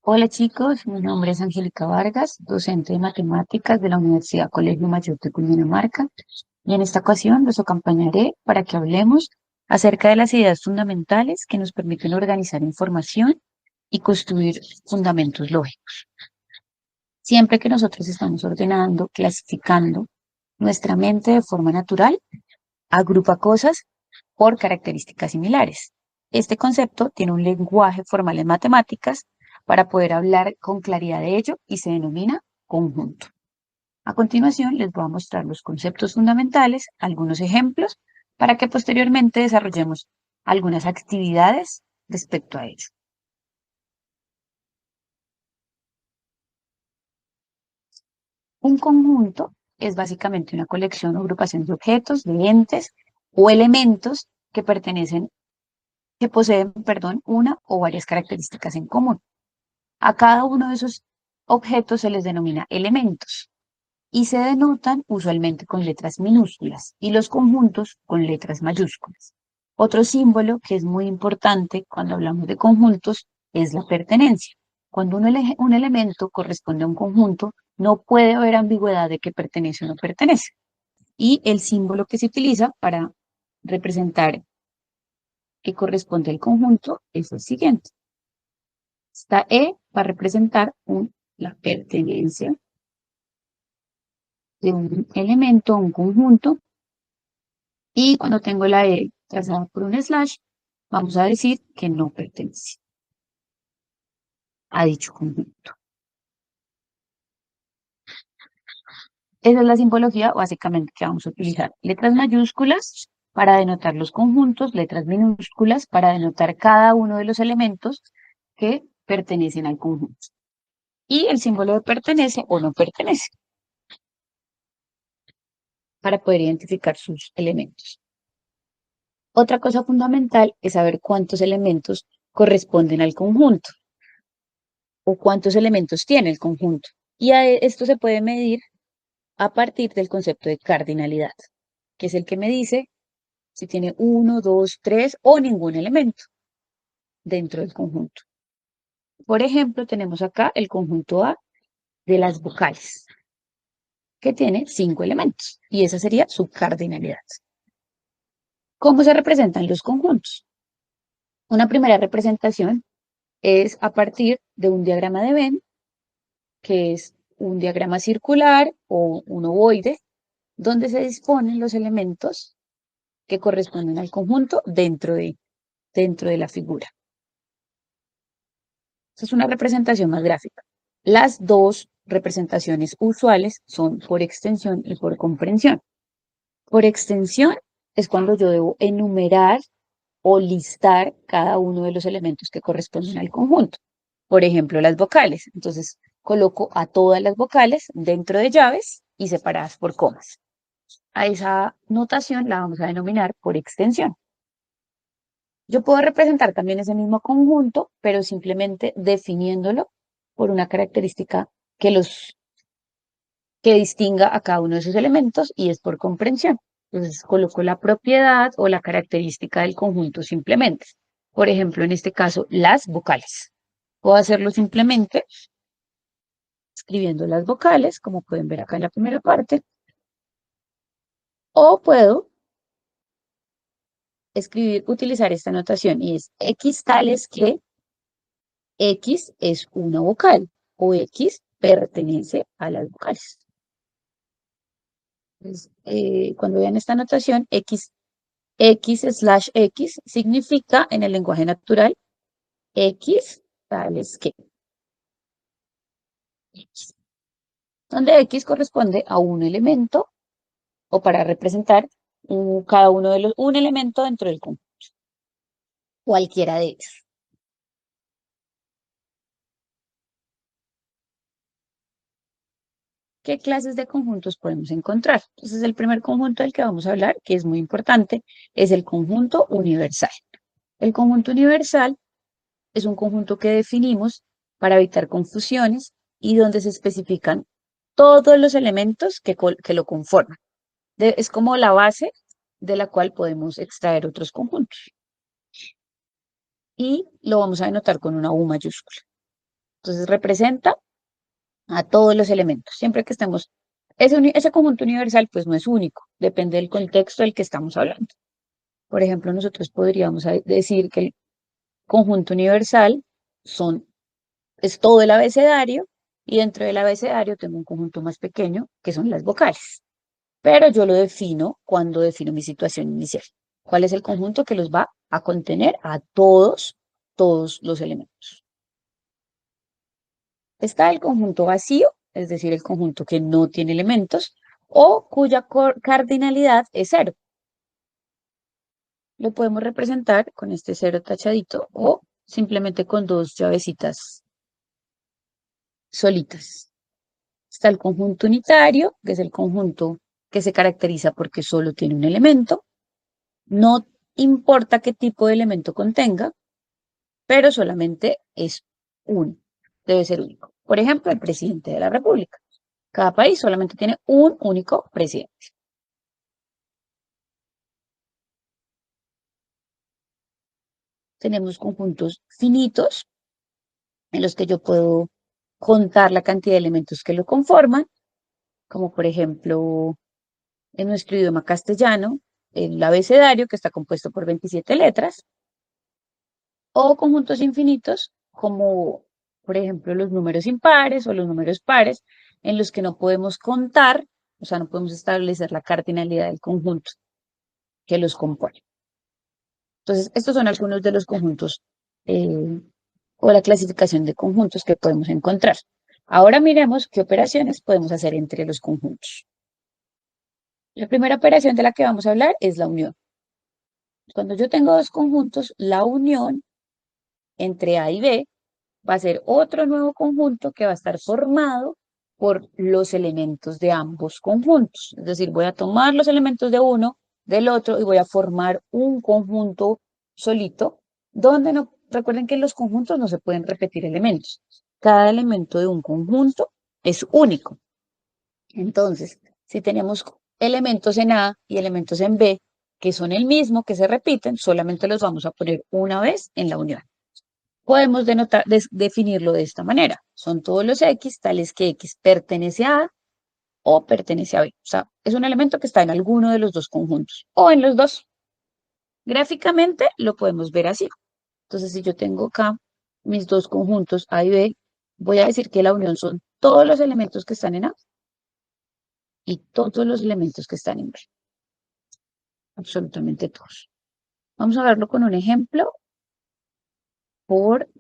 Hola chicos, mi nombre es Angélica Vargas, docente de matemáticas de la Universidad Colegio Mayor de Cundinamarca, y en esta ocasión los acompañaré para que hablemos acerca de las ideas fundamentales que nos permiten organizar información y construir fundamentos lógicos. Siempre que nosotros estamos ordenando, clasificando, nuestra mente de forma natural agrupa cosas por características similares. Este concepto tiene un lenguaje formal en matemáticas para poder hablar con claridad de ello y se denomina conjunto. A continuación les voy a mostrar los conceptos fundamentales, algunos ejemplos, para que posteriormente desarrollemos algunas actividades respecto a ello. Un conjunto es básicamente una colección o agrupación de objetos, de entes o elementos que poseen, una o varias características en común. A cada uno de esos objetos se les denomina elementos y se denotan usualmente con letras minúsculas y los conjuntos con letras mayúsculas. Otro símbolo que es muy importante cuando hablamos de conjuntos es la pertenencia. Cuando un elemento corresponde a un conjunto, no puede haber ambigüedad de que pertenece o no pertenece. Y el símbolo que se utiliza para representar que corresponde al conjunto es el siguiente. Esta E para representar la pertenencia de un elemento a un conjunto, y cuando tengo la E trazada por un slash, vamos a decir que no pertenece a dicho conjunto. Esa es la simbología básicamente que vamos a utilizar. Letras mayúsculas para denotar los conjuntos, letras minúsculas para denotar cada uno de los elementos que pertenecen al conjunto. Y el símbolo de pertenece o no pertenece para poder identificar sus elementos. Otra cosa fundamental es saber cuántos elementos corresponden al conjunto o cuántos elementos tiene el conjunto. Y esto se puede medir a partir del concepto de cardinalidad, que es el que me dice si tiene uno, dos, tres o ningún elemento dentro del conjunto. Por ejemplo, tenemos acá el conjunto A de las vocales, que tiene 5 elementos, y esa sería su cardinalidad. ¿Cómo se representan los conjuntos? Una primera representación es a partir de un diagrama de Venn, que es un diagrama circular o un ovoide, donde se disponen los elementos que corresponden al conjunto dentro de la figura. Esa es una representación más gráfica. Las dos representaciones usuales son por extensión y por comprensión. Por extensión es cuando yo debo enumerar o listar cada uno de los elementos que corresponden al conjunto. Por ejemplo, las vocales. Entonces, coloco a todas las vocales dentro de llaves y separadas por comas. A esa notación la vamos a denominar por extensión. Yo puedo representar también ese mismo conjunto, pero simplemente definiéndolo por una característica que distinga a cada uno de esos elementos y es por comprensión. Entonces coloco la propiedad o la característica del conjunto simplemente. Por ejemplo, en este caso, las vocales. Puedo hacerlo simplemente escribiendo las vocales, como pueden ver acá en la primera parte, o puedo utilizar esta notación y es X tales que X es una vocal o X pertenece a las vocales. Entonces, cuando vean esta notación, X/X significa en el lenguaje natural X tales que X, donde X corresponde a un elemento o para representar cada uno de un elemento dentro del conjunto, cualquiera de ellos. ¿Qué clases de conjuntos podemos encontrar? Entonces, el primer conjunto del que vamos a hablar, que es muy importante, es el conjunto universal. El conjunto universal es un conjunto que definimos para evitar confusiones y donde se especifican todos los elementos que lo conforman. Es como la base de la cual podemos extraer otros conjuntos. Y lo vamos a denotar con una U mayúscula. Entonces representa a todos los elementos. Siempre que estemos, ese conjunto universal pues no es único, depende del contexto del que estamos hablando. Por ejemplo, nosotros podríamos decir que el conjunto universal es todo el abecedario y dentro del abecedario tengo un conjunto más pequeño que son las vocales. Pero yo lo defino cuando defino mi situación inicial. ¿Cuál es el conjunto que los va a contener a todos los elementos? Está el conjunto vacío, es decir, el conjunto que no tiene elementos o cuya cardinalidad es cero. Lo podemos representar con este cero tachadito o simplemente con dos llavecitas solitas. Está el conjunto unitario, que es el conjunto que se caracteriza porque solo tiene un elemento. No importa qué tipo de elemento contenga, pero solamente es uno. Debe ser único. Por ejemplo, el presidente de la República. Cada país solamente tiene un único presidente. Tenemos conjuntos finitos en los que yo puedo contar la cantidad de elementos que lo conforman, como por ejemplo en nuestro idioma castellano, el abecedario que está compuesto por 27 letras, o conjuntos infinitos como por ejemplo los números impares o los números pares, en los que no podemos contar, o sea, no podemos establecer la cardinalidad del conjunto que los compone. Entonces, estos son algunos de los conjuntos o la clasificación de conjuntos que podemos encontrar. Ahora miremos qué operaciones podemos hacer entre los conjuntos. La primera operación de la que vamos a hablar es la unión. Cuando yo tengo dos conjuntos, la unión entre A y B va a ser otro nuevo conjunto que va a estar formado por los elementos de ambos conjuntos. Es decir, voy a tomar los elementos de uno, del otro, y voy a formar un conjunto solito, donde no, recuerden que en los conjuntos no se pueden repetir elementos. Cada elemento de un conjunto es único. Entonces, si tenemos elementos en A y elementos en B, que son el mismo, que se repiten, solamente los vamos a poner una vez en la unión. Podemos definirlo de esta manera. Son todos los X, tales que X pertenece a A o pertenece a B. O sea, es un elemento que está en alguno de los dos conjuntos o en los dos. Gráficamente lo podemos ver así. Entonces, si yo tengo acá mis dos conjuntos A y B, voy a decir que la unión son todos los elementos que están en A y todos los elementos que están en B. Absolutamente todos. Vamos a verlo con un ejemplo por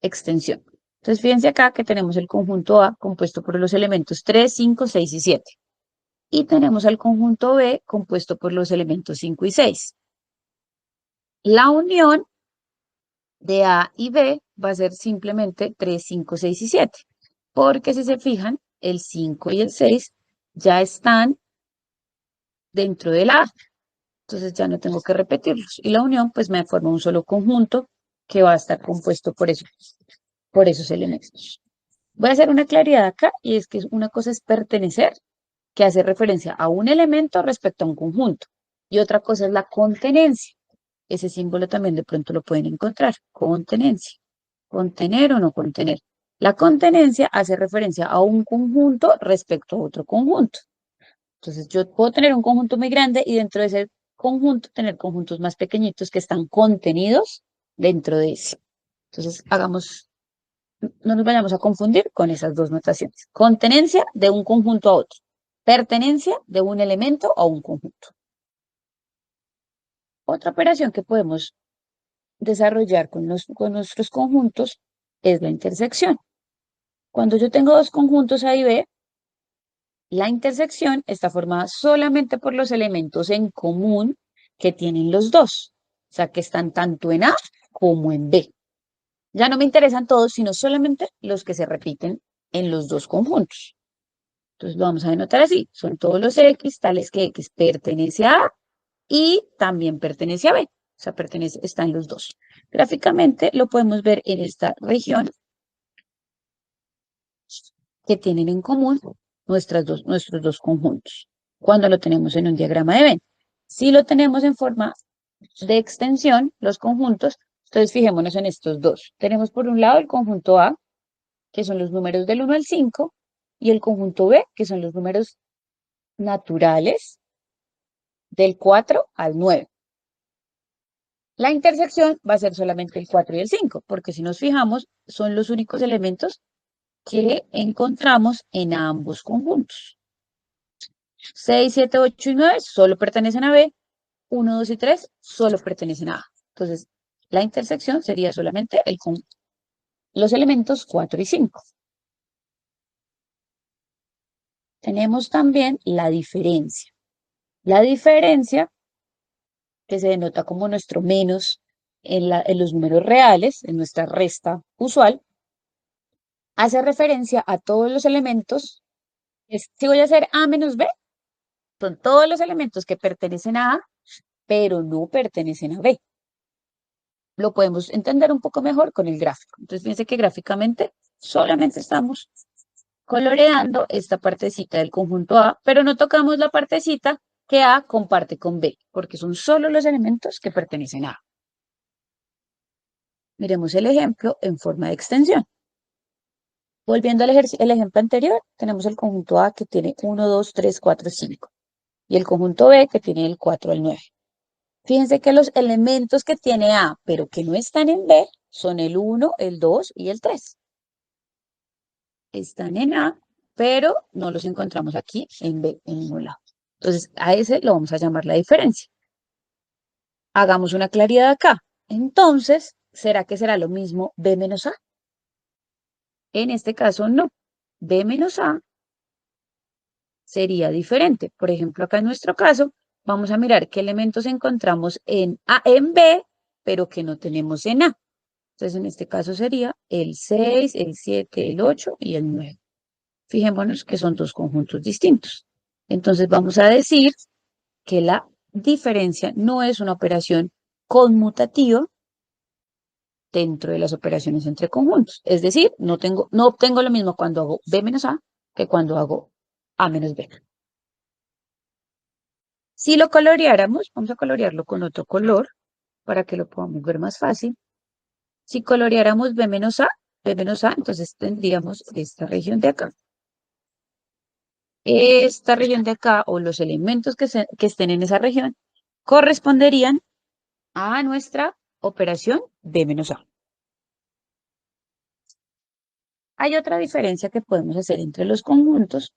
extensión. Entonces, fíjense acá que tenemos el conjunto A compuesto por los elementos 3, 5, 6 y 7. Y tenemos el conjunto B compuesto por los elementos 5 y 6. La unión de A y B va a ser simplemente 3, 5, 6 y 7. Porque si se fijan, el 5 y el 6 ya están dentro del A. Entonces ya no tengo que repetirlos. Y la unión pues me forma un solo conjunto que va a estar compuesto por esos elementos. Voy a hacer una claridad acá y es que una cosa es pertenecer, que hace referencia a un elemento respecto a un conjunto. Y otra cosa es la contenencia. Ese símbolo también de pronto lo pueden encontrar. Contenencia. Contener o no contener. La contenencia hace referencia a un conjunto respecto a otro conjunto. Entonces yo puedo tener un conjunto muy grande y dentro de ese conjunto tener conjuntos más pequeñitos que están contenidos dentro de ese. Entonces no nos vayamos a confundir con esas dos notaciones. Contenencia de un conjunto a otro. Pertenencia de un elemento a un conjunto. Otra operación que podemos desarrollar con nuestros conjuntos es la intersección. Cuando yo tengo dos conjuntos A y B, la intersección está formada solamente por los elementos en común que tienen los dos. O sea, que están tanto en A como en B. Ya no me interesan todos, sino solamente los que se repiten en los dos conjuntos. Entonces lo vamos a denotar así. Son todos los X, tales que X pertenece a A y también pertenece a B. O sea, está en los dos. Gráficamente lo podemos ver en esta región que tienen en común nuestros dos conjuntos. Cuando lo tenemos en un diagrama de Venn. Si lo tenemos en forma de extensión, los conjuntos, entonces fijémonos en estos dos. Tenemos por un lado el conjunto A, que son los números del 1 al 5, y el conjunto B, que son los números naturales del 4 al 9. La intersección va a ser solamente el 4 y el 5, porque si nos fijamos, son los únicos elementos que encontramos en ambos conjuntos. 6, 7, 8 y 9 solo pertenecen a B, 1, 2 y 3 solo pertenecen a A. Entonces, la intersección sería solamente los elementos 4 y 5. Tenemos también la diferencia. La diferencia, que se denota como nuestro menos en los números reales, en nuestra resta usual, hace referencia a todos los elementos. Si voy a hacer A menos B, son todos los elementos que pertenecen a A, pero no pertenecen a B. Lo podemos entender un poco mejor con el gráfico. Entonces, fíjense que gráficamente solamente estamos coloreando esta partecita del conjunto A, pero no tocamos la partecita que A comparte con B, porque son solo los elementos que pertenecen a A. Miremos el ejemplo en forma de extensión. Volviendo al ejemplo anterior, tenemos el conjunto A que tiene 1, 2, 3, 4, 5 y el conjunto B que tiene el 4 al 9. Fíjense que los elementos que tiene A, pero que no están en B, son el 1, el 2 y el 3. Están en A, pero no los encontramos aquí en B, en ningún lado. Entonces, a ese lo vamos a llamar la diferencia. Hagamos una claridad acá. Entonces, ¿será que será lo mismo B menos A? En este caso, no. B menos A sería diferente. Por ejemplo, acá en nuestro caso, vamos a mirar qué elementos encontramos en B, pero que no tenemos en A. Entonces, en este caso sería el 6, el 7, el 8 y el 9. Fijémonos que son dos conjuntos distintos. Entonces, vamos a decir que la diferencia no es una operación conmutativa dentro de las operaciones entre conjuntos. Es decir, no obtengo lo mismo cuando hago B menos A que cuando hago A menos B. Si lo coloreáramos, vamos a colorearlo con otro color para que lo podamos ver más fácil. Si coloreáramos B menos A, entonces tendríamos esta región de acá. Esta región de acá, o los elementos que estén en esa región, corresponderían a nuestra operación B menos A. Hay otra diferencia que podemos hacer entre los conjuntos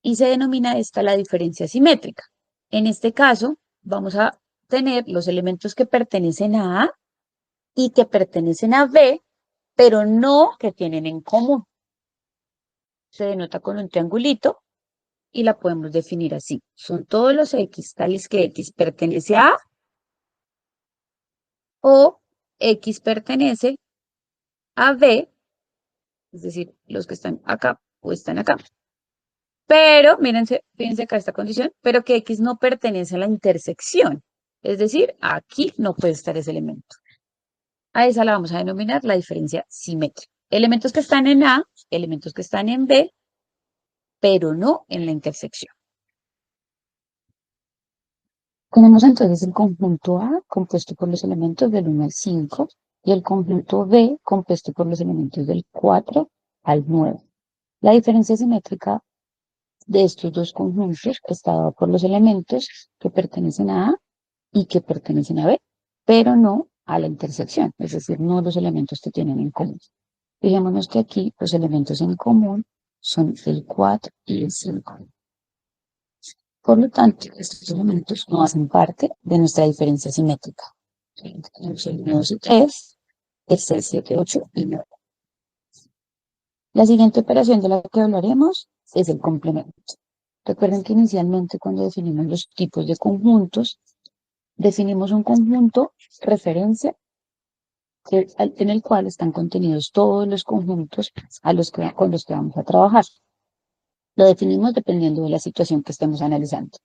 y se denomina esta la diferencia simétrica. En este caso, vamos a tener los elementos que pertenecen a A y que pertenecen a B, pero no que tienen en común. Se denota con un triangulito y la podemos definir así. Son todos los X, tales que X pertenece a A o X pertenece a B, es decir, los que están acá o están acá. Pero, fíjense acá esta condición, pero que X no pertenece a la intersección. Es decir, aquí no puede estar ese elemento. A esa la vamos a denominar la diferencia simétrica. Elementos que están en A, elementos que están en B, pero no en la intersección. Tenemos entonces el conjunto A compuesto por los elementos del 1 al 5 y el conjunto B compuesto por los elementos del 4 al 9. La diferencia simétrica de estos dos conjuntos está dada por los elementos que pertenecen a A y que pertenecen a B, pero no a la intersección, es decir, no los elementos que tienen en común. Fijémonos que aquí los elementos en común son el 4 y el 5. Por lo tanto, estos elementos no hacen parte de nuestra diferencia simétrica. Tenemos el 1, 2 y 3, el 6, 7, 8 y 9. La siguiente operación de la que hablaremos es el complemento. Recuerden que inicialmente cuando definimos los tipos de conjuntos, definimos un conjunto referencia en el cual están contenidos todos los conjuntos con los que vamos a trabajar. Lo definimos dependiendo de la situación que estemos analizando.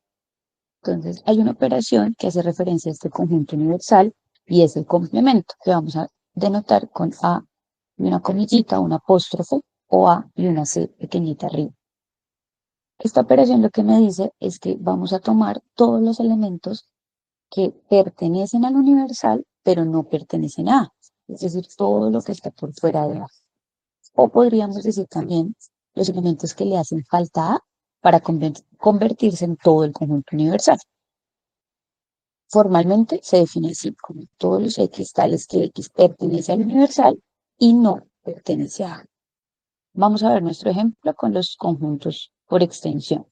Entonces, hay una operación que hace referencia a este conjunto universal y es el complemento, que vamos a denotar con A y una comillita, un apóstrofo, o A y una C pequeñita arriba. Esta operación lo que me dice es que vamos a tomar todos los elementos que pertenecen al universal, pero no pertenecen a A, es decir, todo lo que está por fuera de A. O podríamos decir también los elementos que le hacen falta a para convertirse en todo el conjunto universal. Formalmente se define así, como todos los X tales que X pertenece al universal y no pertenece a A. Vamos a ver nuestro ejemplo con los conjuntos por extensión.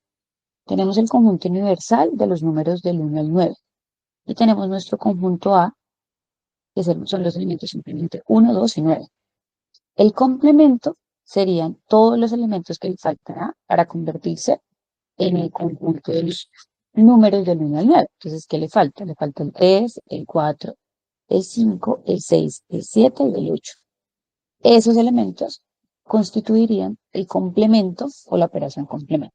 Tenemos el conjunto universal de los números del 1 al 9 y tenemos nuestro conjunto A, que son los elementos simplemente 1, 2 y 9. El complemento serían todos los elementos que le faltan a para convertirse en el conjunto de los números del 1 al 9. Entonces, ¿qué le falta? Le falta el 3, el 4, el 5, el 6, el 7 y el 8. Esos elementos constituirían el complemento o la operación complemento.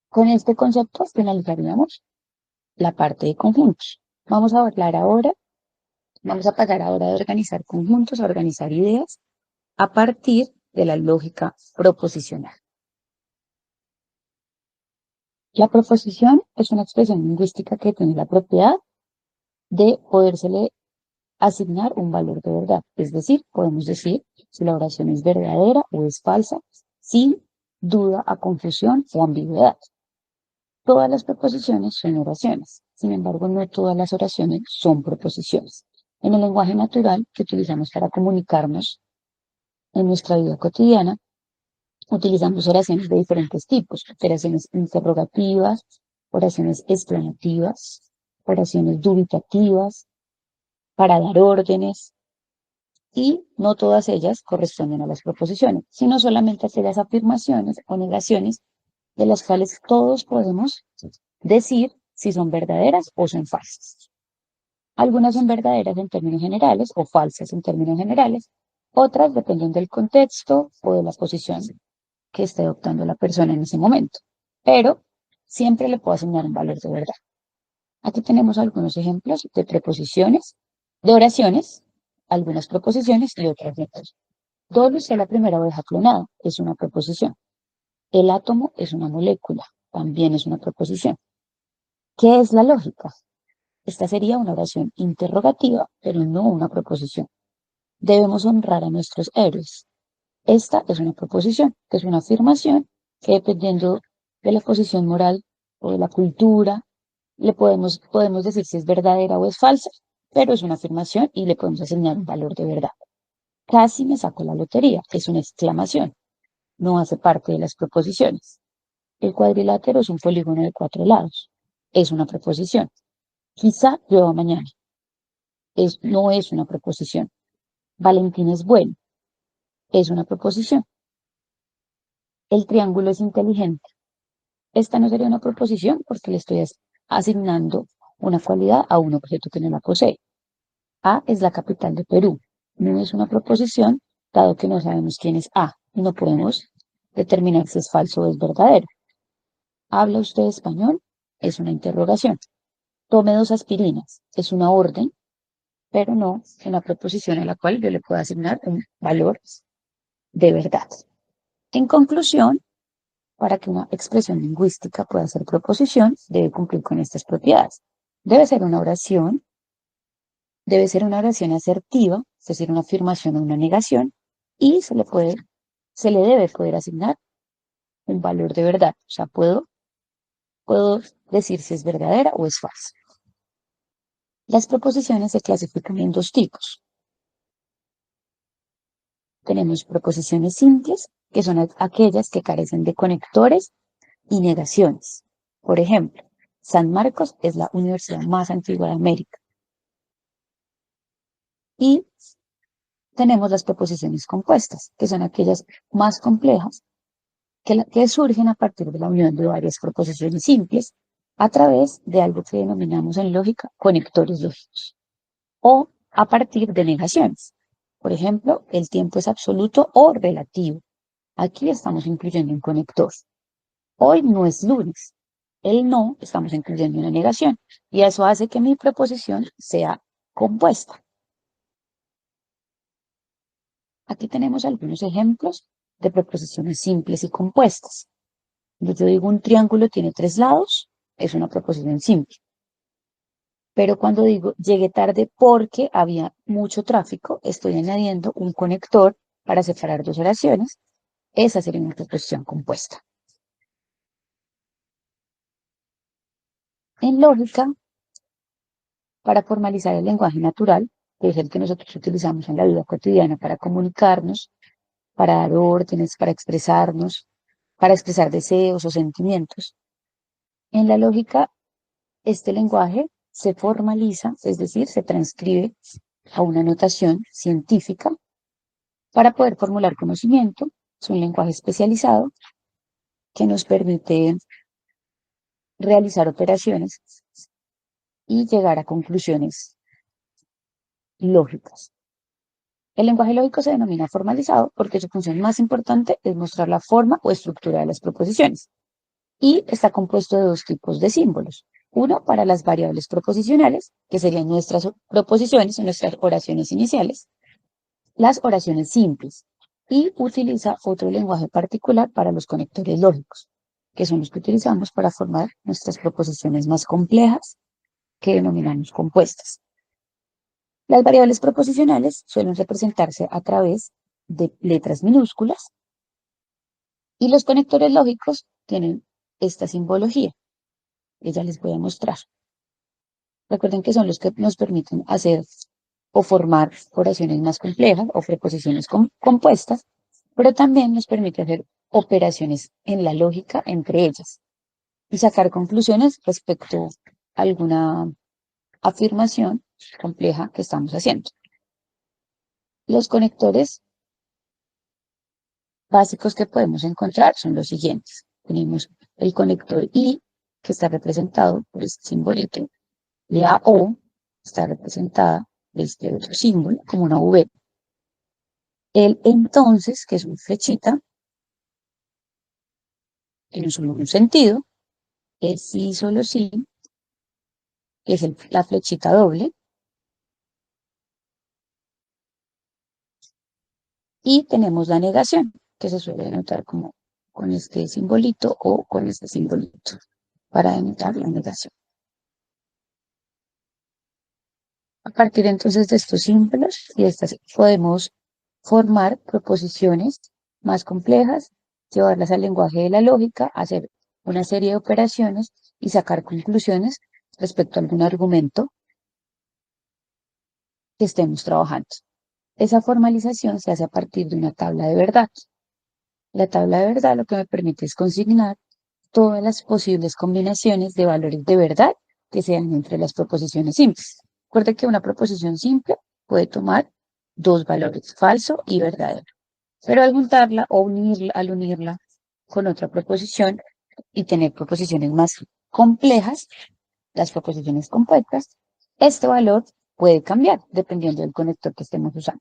Con este concepto finalizaríamos la parte de conjuntos. Vamos a pasar ahora de organizar conjuntos a organizar ideas a partir de la lógica proposicional. La proposición es una expresión lingüística que tiene la propiedad de podérsele asignar un valor de verdad. Es decir, podemos decir si la oración es verdadera o es falsa, sin duda a confusión o ambigüedad. Todas las proposiciones son oraciones. Sin embargo, no todas las oraciones son proposiciones. En el lenguaje natural que utilizamos para comunicarnos en nuestra vida cotidiana, utilizamos oraciones de diferentes tipos, oraciones interrogativas, oraciones exclamativas, oraciones dubitativas, para dar órdenes, y no todas ellas corresponden a las proposiciones, sino solamente a aquellas afirmaciones o negaciones de las cuales todos podemos decir si son verdaderas o son falsas. Algunas son verdaderas en términos generales o falsas en términos generales, otras dependen del contexto o de la posición que esté adoptando la persona en ese momento, pero siempre le puedo asignar un valor de verdad. Aquí tenemos algunos ejemplos de preposiciones, de oraciones, algunas proposiciones y otras no. Doris es la primera oveja clonada, es una proposición. El átomo es una molécula, también es una proposición. ¿Qué es la lógica? Esta sería una oración interrogativa, pero no una proposición. Debemos honrar a nuestros héroes. Esta es una proposición, que es una afirmación que dependiendo de la posición moral o de la cultura, podemos decir si es verdadera o es falsa, pero es una afirmación y le podemos asignar un valor de verdad. Casi me saco la lotería, es una exclamación, no hace parte de las proposiciones. El cuadrilátero es un polígono de 4 lados, es una proposición. Quizá llueva mañana, no es una proposición. Valentín es bueno, es una proposición. El triángulo es inteligente. Esta no sería una proposición porque le estoy asignando una cualidad a un objeto que no la posee. A es la capital de Perú. No es una proposición, dado que no sabemos quién es A. No podemos determinar si es falso o es verdadero. ¿Habla usted español? Es una interrogación. Tome 2 aspirinas. Es una orden, pero no una proposición a la cual yo le puedo asignar un valor de verdad. En conclusión, para que una expresión lingüística pueda ser proposición, debe cumplir con estas propiedades. Debe ser una oración asertiva, es decir, una afirmación o una negación, y se le debe poder asignar un valor de verdad. O sea, puedo decir si es verdadera o es falsa. Las proposiciones se clasifican en 2 tipos. Tenemos proposiciones simples, que son aquellas que carecen de conectores y negaciones. Por ejemplo, San Marcos es la universidad más antigua de América. Y tenemos las proposiciones compuestas, que son aquellas más complejas, que surgen a partir de la unión de varias proposiciones simples a través de algo que denominamos en lógica conectores lógicos, o a partir de negaciones. Por ejemplo, el tiempo es absoluto o relativo. Aquí estamos incluyendo un conector. Hoy no es lunes. El no, estamos incluyendo una negación. Y eso hace que mi proposición sea compuesta. Aquí tenemos algunos ejemplos de proposiciones simples y compuestas. Yo digo un triángulo tiene 3 lados, es una proposición simple. Pero cuando digo llegué tarde porque había mucho tráfico, estoy añadiendo un conector para separar dos oraciones, esa sería una proposición compuesta. En lógica, para formalizar el lenguaje natural, que es el que nosotros utilizamos en la vida cotidiana para comunicarnos, para dar órdenes, para expresar deseos o sentimientos. En la lógica, este lenguaje se formaliza, es decir, se transcribe a una notación científica para poder formular conocimiento. Es un lenguaje especializado que nos permite realizar operaciones y llegar a conclusiones lógicas. El lenguaje lógico se denomina formalizado porque su función más importante es mostrar la forma o estructura de las proposiciones y está compuesto de dos tipos de símbolos. Uno para las variables proposicionales, que serían nuestras proposiciones o nuestras oraciones iniciales, las oraciones simples, y utiliza otro lenguaje particular para los conectores lógicos, que son los que utilizamos para formar nuestras proposiciones más complejas, que denominamos compuestas. Las variables proposicionales suelen representarse a través de letras minúsculas y los conectores lógicos tienen esta simbología, que ya les voy a mostrar. Recuerden que son los que nos permiten hacer o formar oraciones más complejas o preposiciones compuestas, pero también nos permite hacer operaciones en la lógica entre ellas y sacar conclusiones respecto a alguna afirmación compleja que estamos haciendo. Los conectores básicos que podemos encontrar son los siguientes. Tenemos el conector I, que está representado por este simbolito. La O está representada por este otro símbolo, como una V. El entonces, que es una flechita, tiene solo un sentido. El sí, solo sí, que es la flechita doble. Y tenemos la negación, que se suele denotar como con este simbolito o con este simbolito, para denotar la negación. A partir entonces de estos símbolos y estas podemos formar proposiciones más complejas, llevarlas al lenguaje de la lógica, hacer una serie de operaciones y sacar conclusiones respecto a algún argumento que estemos trabajando. Esa formalización se hace a partir de una tabla de verdad. La tabla de verdad lo que me permite es consignar todas las posibles combinaciones de valores de verdad que sean entre las proposiciones simples. Recuerde que una proposición simple puede tomar dos valores, falso y verdadero. Pero al juntarla o al unirla con otra proposición y tener proposiciones más complejas, las proposiciones compuestas, este valor puede cambiar dependiendo del conector que estemos usando.